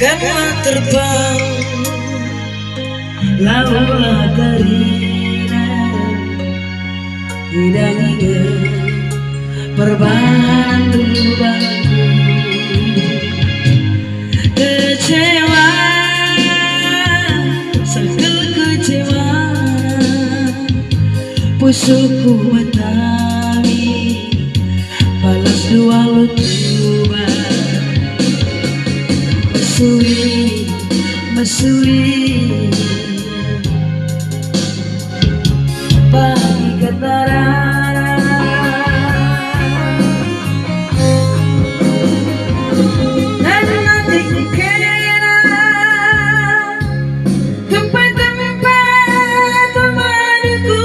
Takkanlah terbang laulah karina hidang-hidang berbantu bantu kecewa segel kecewa pusuku Betawi balas dua lutuba mesui mesui pagi ketara dan nanti kira tempat-tempat temanku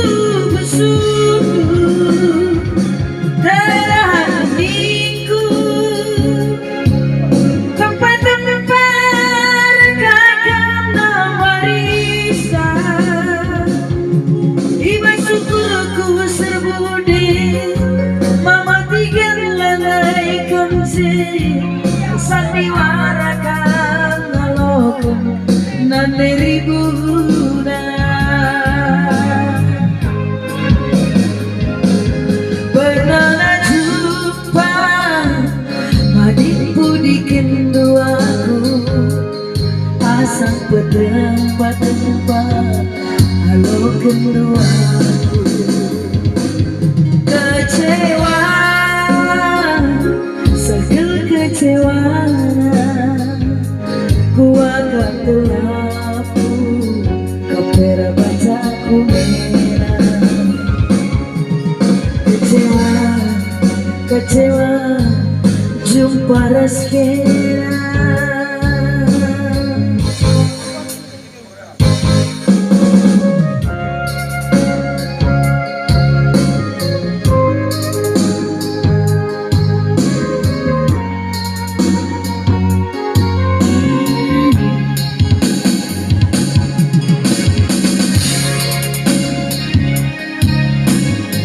bersujud darah hatiku sandiwara kang ngalokon nane ribuna pernah jumpa madiku di kenduaku asang petempat-tempat halo kenduaku kecewa kecewa ku agak telapu kepera bacaku merah kecewa kecewa jumpa reskera.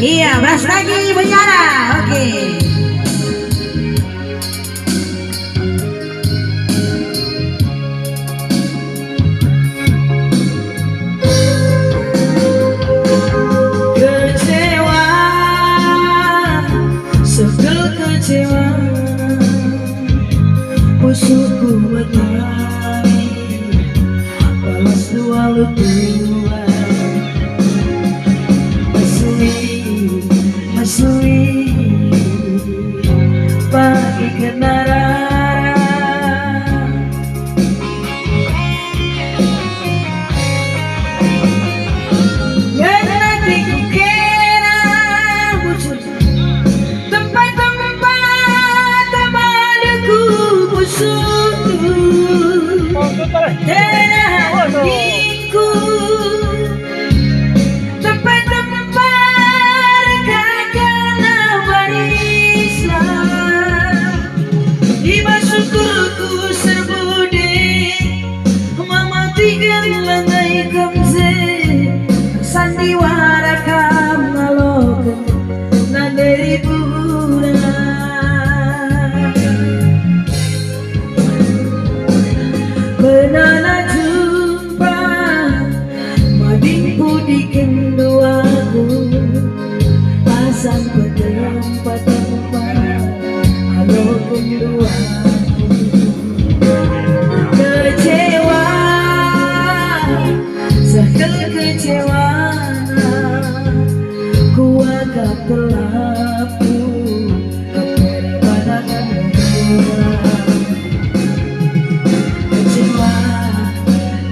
Iya, beras lagi benyara. Oke. Kecewa, segel kecewa, musuhku Betawi balas dua lutua. Mesui pagi kenara dan nanti ku kira muncul tempat-tempat temanku musuhku darah hatiku sandiwara kang ngalokon nane ribuna pernah jumpa madiku di kenduaku pasang petempat-tempat halo kenduaku kecewa segel kecewa ku agak telapu kepera badangan merah kecewa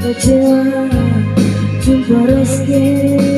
kecewa jumpa rezeki.